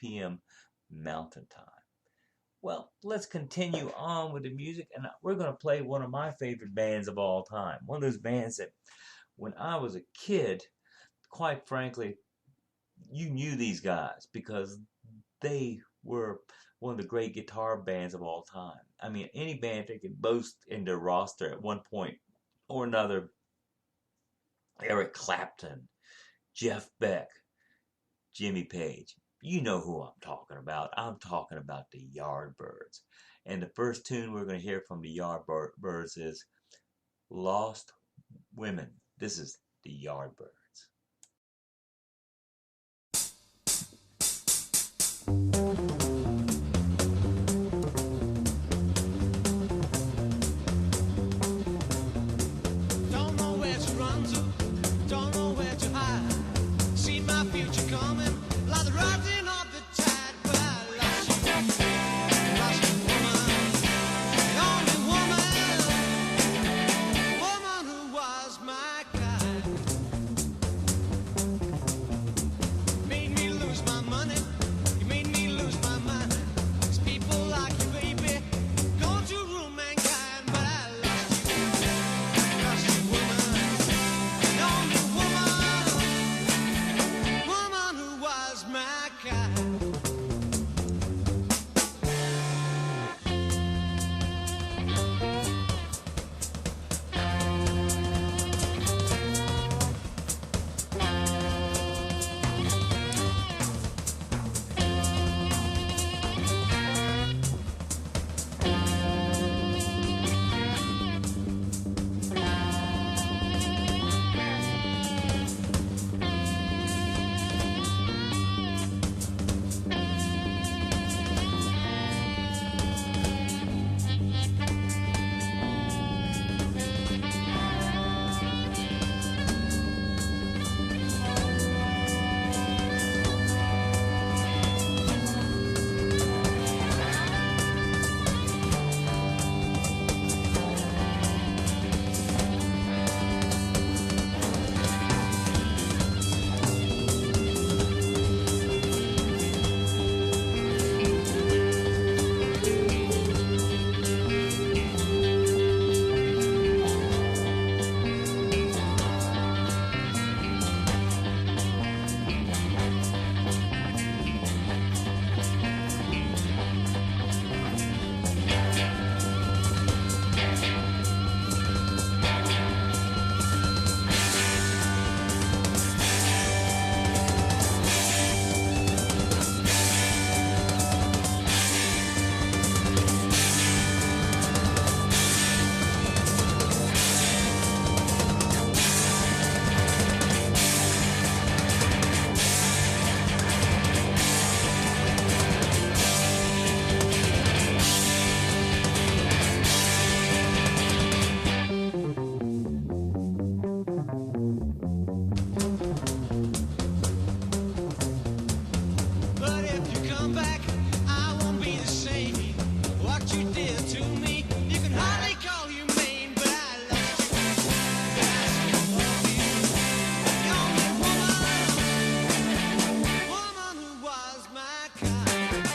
p.m. Mountain Time. Well, let's continue on with the music, and we're going to play one of my favorite bands of all time. One of those bands that, when I was a kid, quite frankly, you knew these guys because they were one of the great guitar bands of all time. I mean, any band they could boast in their roster at one point or another. Eric Clapton, Jeff Beck, Jimmy Page. You know who I'm talking about. I'm talking about the Yardbirds. And the first tune we're going to hear from the Yardbirds is Lost Women. This is the Yardbirds. Don't know where to run to, don't know where to hide. See my future coming, like the rising of the tide. But I lost you, woman, the only woman who was my kind. Made me lose my money, you made me lose my mind. 'Cause people like you, baby, go to ruin mankind. But I lost you, woman, the only woman who was my kind. But if you come back, I won't be the same. What you did to me, you can hardly call humane. But I lost you, the only woman who was my kind.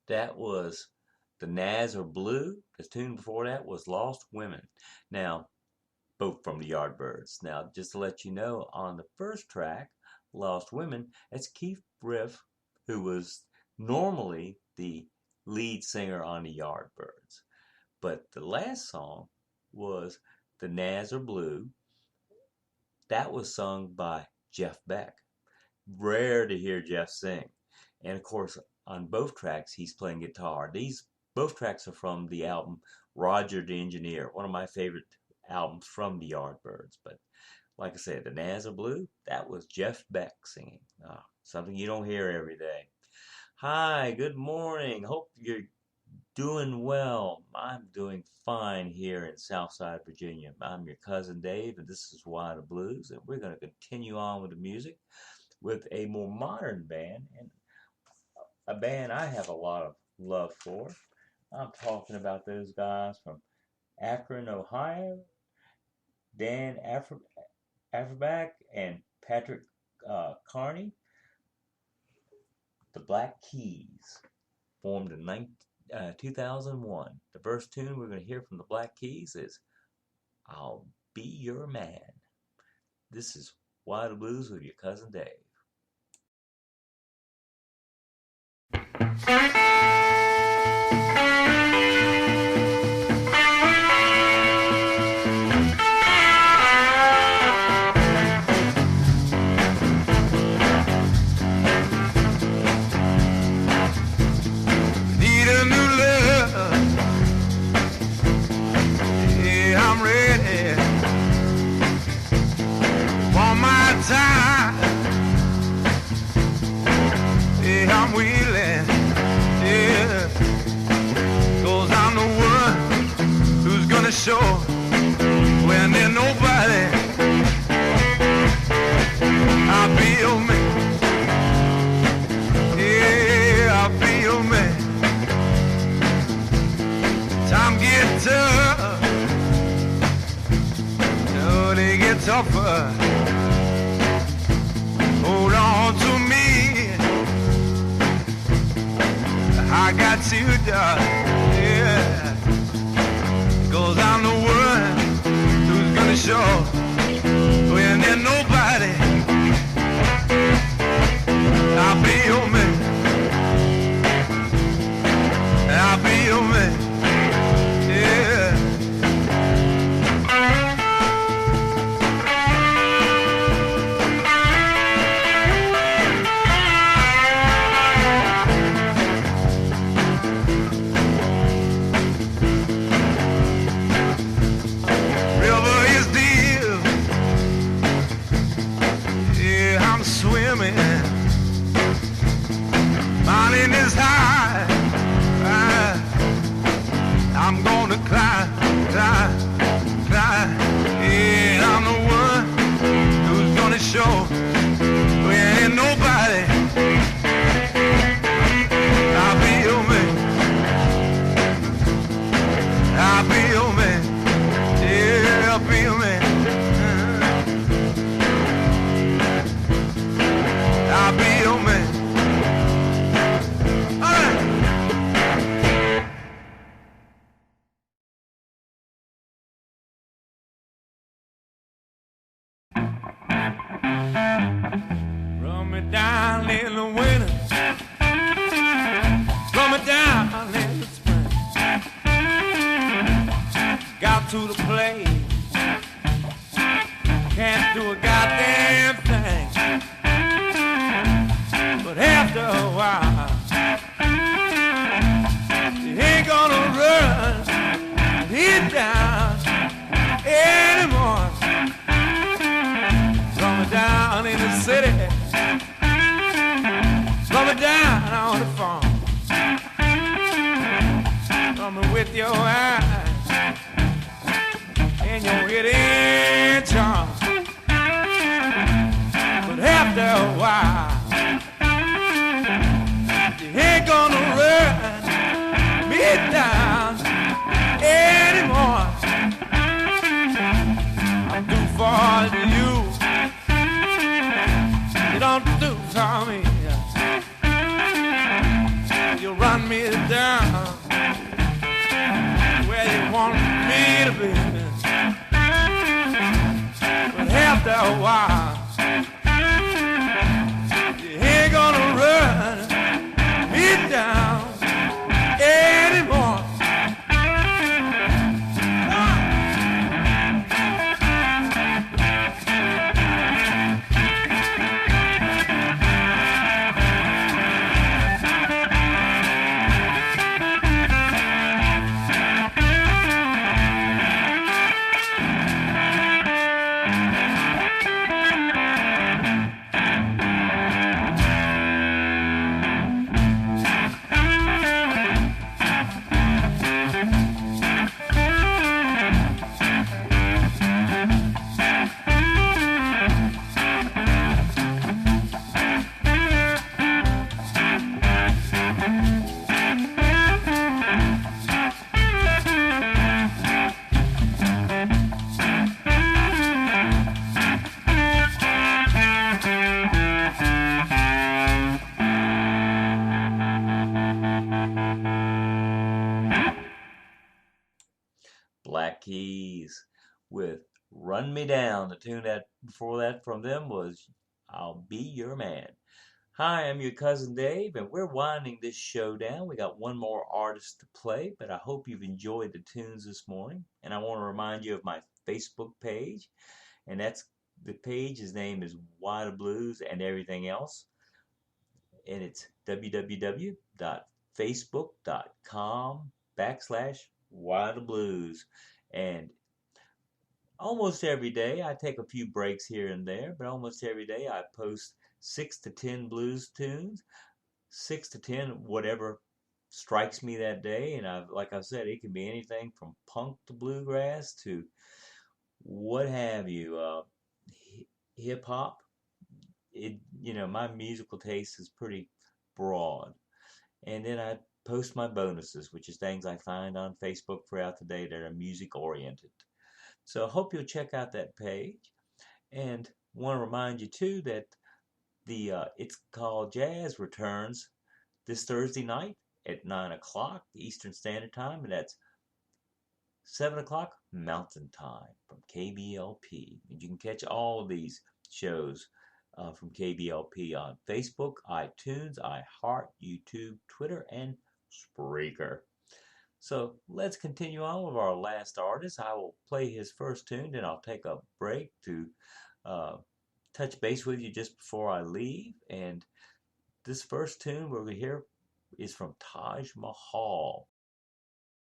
That was The Naz Are Blue. The tune before that was Lost Women. Now, both from the Yardbirds. Now, just to let you know, on the first track, Lost Women, that's Keith Riff, who was normally the lead singer on the Yardbirds. But the last song was The Naz Are Blue. That was sung by Jeff Beck. Rare to hear Jeff sing. And of course, on both tracks, he's playing guitar. Both tracks are from the album Roger the Engineer, one of my favorite albums from the Yardbirds. But like I said, The Naz Are Blue, that was Jeff Beck singing. Something you don't hear every day. Hi, good morning. Hope you're doing well. I'm doing fine here in Southside Virginia. I'm your cousin Dave, and this is Why the Blues, and we're going to continue on with the music with a more modern band, and a band I have a lot of love for. I'm talking about those guys from Akron, Ohio, Dan Afferback and Patrick Carney. The Black Keys, formed in 2001. The first tune we're going to hear from the Black Keys is I'll Be Your Man. This is Why the Blues with your cousin Dave. Need a new love. Yeah, I'm ready. Want my time. Yeah, I'm willing. Yeah, 'cause I'm the one who's gonna show when there's nobody. I'll be your man. Yeah, I'll be your man. Time get tough. No, they get tougher. Hold on to me. I got you, darling. Yeah. 'Cause I'm the one who's gonna show when there's nobody. I'll be your man. I'll be your man. Yeah. River is deep. Yeah, I'm swimming. Mountain is high. I'm gonna climb, climb, climb. Yeah, I'm the one who's gonna show when ain't nobody. I'll be your man. I'll be your man. Yeah, I'll be your man. I'll be your man. All right. Run me down in the winter. Run me down in the spring. Got to the place. Can't do a goddamn thing. But after a while, you ain't gonna run it down anymore. Run me down in the city. Run me down on the farm. Run me with your eyes and your hidden charm. But after a while, you ain't gonna run me down anymore. I'm too far to you. You don't do for me. You run me meet a baby. But after a while, you ain't gonna run me down anymore. Black Keys with Run Me Down. The tune that before that from them was I'll Be Your Man. Hi, I'm your cousin Dave, and we're winding this show down. We got one more artist to play, but I hope you've enjoyed the tunes this morning. And I want to remind you of my Facebook page, and that's the page. His name is Why the Blues and Everything Else, and it's www.facebook.com/Why the Blues. And almost every day, I take a few breaks here and there, but almost every day I post 6 to 10 blues tunes, 6 to 10, whatever strikes me that day. And like I said, it can be anything from punk to bluegrass to what have you, hip hop. My musical taste is pretty broad. And then I post my bonuses, which is things I find on Facebook throughout the day that are music oriented. So I hope you'll check out that page. And want to remind you too that It's Called Jazz returns this Thursday night at 9 o'clock Eastern Standard Time, and that's 7 o'clock Mountain Time from KBLP. And you can catch all of these shows from KBLP on Facebook, iTunes, iHeart, YouTube, Twitter, and Spreaker. So let's continue on with our last artist. I will play his first tune, then I'll take a break to touch base with you just before I leave. And this first tune we're going to hear is from Taj Mahal.